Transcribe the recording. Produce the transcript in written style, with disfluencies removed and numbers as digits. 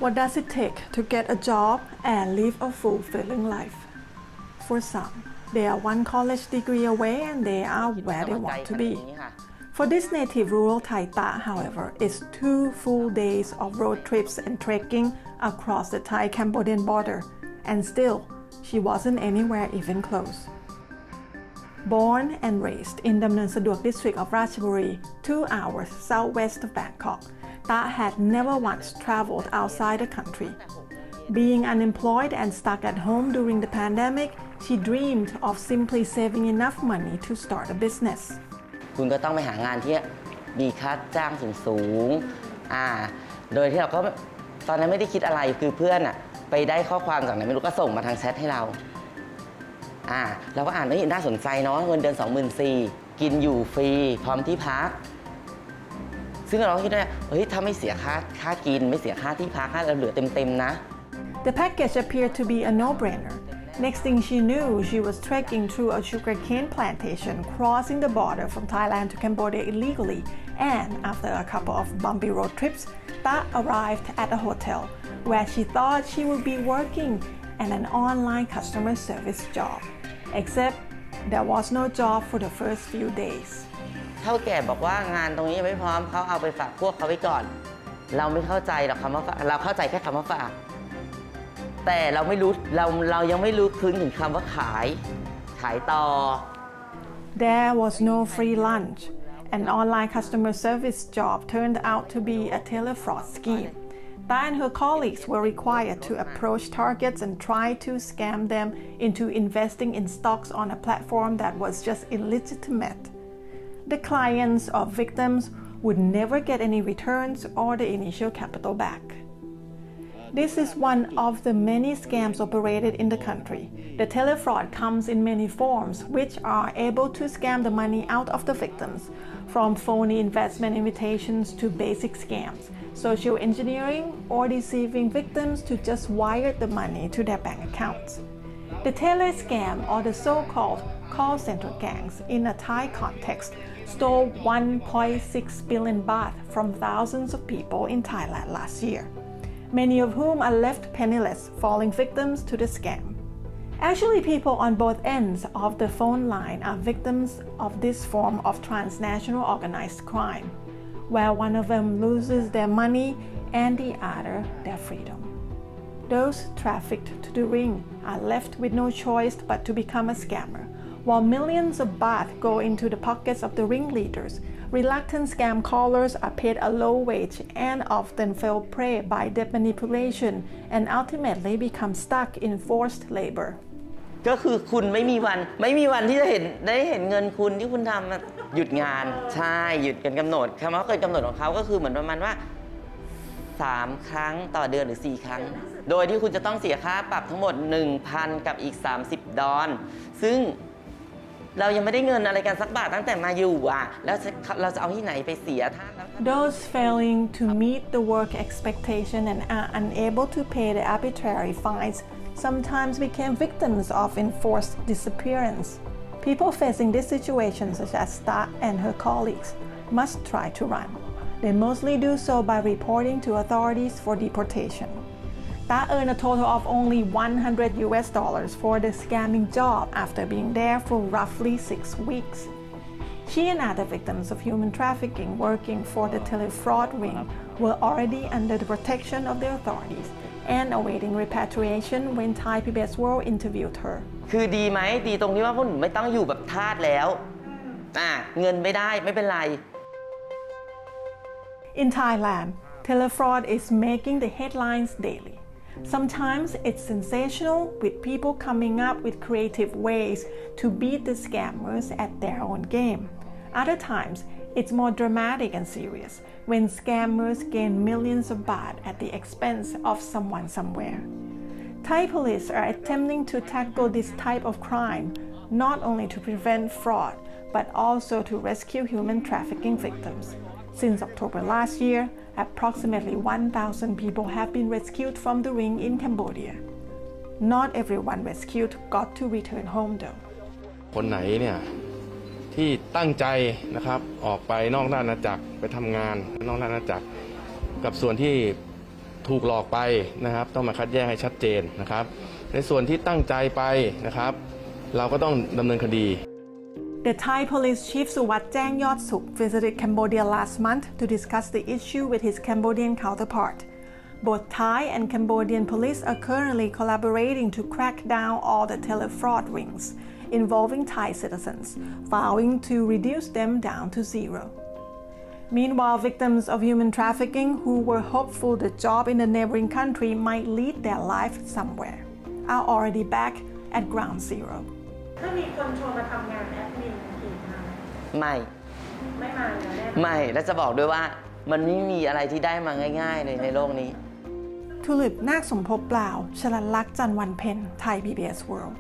What does it take to get a job and live a fulfilling life? For some, they are one college degree away and they are where they want to be. For this native rural Thai Ta, however, it's 2 full days of road trips and trekking across the Thai-Cambodian border, and still, she wasn't anywhere even close. Born and raised in Damnon Saduak district of Ratchaburi, 2 hours southwest of Bangkok, Ta had never once traveled outside the country. Being unemployed and stuck at home during the pandemic, she dreamed of simply saving enough money to start a business. คุณก็ต้องไปหางานที่มีค่าจ้างสูงๆโดยที่เราก็ตอนนั้นไม่ได้คิดอะไรคือเพื่อนไปได้ข้อความจากไหนไม่รู้ก็ส่งมาทางแชทให้เราเราก็อ่านไม่เห็นน่าสนใจเนาะเงินเดือน 24,000 กินอยู่ฟรีพร้อมที่พักซึ่งเราคิดว่าเฮ้ยถ้าไม่เสียค่ากินไม่เสียค่าที่พักเราเหลือเต็มๆนะ The package appeared to be a no-brainer. Next thing she knew, she was trekking through a sugarcane plantation, crossing the border from Thailand to Cambodia illegally, and after a couple of bumpy road trips, Ta arrived at a hotel where she thought she would be working at an online customer service job. Except there was no job for the first few days. เท่าแก่บอกว่างานตรงนี้ยังไม่พร้อมเขาเอาไปฝากพวกเขาไว้ก่อนเราไม่เข้าใจหรอกคำว่าเราเข้าใจแค่คำว่าฝากแต่เราไม่รู้เรายังไม่รู้ถึงคำว่าขายต่อ There was no free lunch. An online customer service job turned out to be a telefraud scheme. Ta and her colleagues were required to approach targets and try to scam them into investing in stocks on a platform that was just illegitimate. The clients or victims would never get any returns or the initial capital back. This is one of the many scams operated in the country. The telefraud comes in many forms, which are able to scam the money out of the victims, from phony investment invitations to basic scams, social engineering, or deceiving victims to just wire the money to their bank accounts. The tele scam, or the so-called call center gangs in a Thai context, stole 1.6 billion baht from thousands of people in Thailand last year, many of whom are left penniless, falling victims to the scam. Actually, people on both ends of the phone line are victims of this form of transnational organized crime, where one of them loses their money and the other their freedom. Those trafficked to the ring are left with no choice but to become a scammer, while millions of baht go into the pockets of the ringleaders. Reluctant scam callers are paid a low wage and often fall prey by debt manipulation and ultimately become stuck in forced labor. ก็คือคุณไม่มีวันที่จะได้เห็นเงินคุณที่คุณทำหยุดงานใช่หยุดกันกำหนดคำว่าเกินกำหนดของเขาก็คือเหมือนประมาณว่า3 ครั้งต่อเดือนหรือ4 ครั้งโดยที่คุณจะต้องเสียค่าปรับทั้งหมด 1,000 กับอีก30 ดอลซึ่งเรายังไม่ได้เงินอะไรกันสักบาทตั้งแต่มาอยู่แล้วเราจะเอาที่ไหนไปเสียท่า Those failing to meet the work expectation and are unable to pay the arbitrary fines sometimes became victims of enforced disappearance. People facing this situation, such as Ta and her colleagues, must try to run. They mostly do so by reporting to authorities for deportation. Ta earned a total of only $100 for the scamming job after being there for roughly 6 weeks. She and other victims of human trafficking working for the telefraud ring were already under the protection of the authorities and awaiting repatriation when Thai PBS World interviewed her. คือดีไหมดีตรงที่ว่าพวกหนูไม่ต้องอยู่แบบทาสแล้วเงินไม่ได้ไม่เป็นไร In Thailand, telefraud is making the headlines daily. Sometimes it's sensational, with people coming up with creative ways to beat the scammers at their own game. Other times, it's more dramatic and serious when scammers gain millions of baht at the expense of someone somewhere. Thai police are attempting to tackle this type of crime, not only to prevent fraud, but also to rescue human trafficking victims. Since October last year, approximately 1,000 people have been rescued from the ring in Cambodia. Not everyone rescued got to return home though. คนไหนเนี่ยที่ตั้งใจนะครับออกไปนอกราชอาณาจักรไปทำงานนอกราชอาณาจักรกับส่วนที่ ถูกหลอกไปนะครับต้องมาคัดแยกให้ชัดเจนนะครับในส่วนที่ตั้งใจไปนะครับเราก็ต้องดำเนินคดี The Thai Police Chief Suwat Jang Yot Suk visited Cambodia last month to discuss the issue with his Cambodian counterpart. Both Thai and Cambodian police are currently collaborating to crack down all the tele-fraud rings involving Thai citizens, vowing to reduce them down to zero. Meanwhile, victims of human trafficking who were hopeful the job in the neighboring country might lead their life somewhere are already back at ground zero. ถ้ามีคนชวนมาทำงานแอดมินอีกมา ไม่ ไม่มาแล้วแน่ ไม่และจะบอกด้วยว่ามันไม่มีอะไรที่ได้มาง่ายๆเลยในโลกนี้ ทุลิปนาคสมภพเปล่า ชลันลักษณ์ จันทร์วันเพ็ญ ไทย PBS World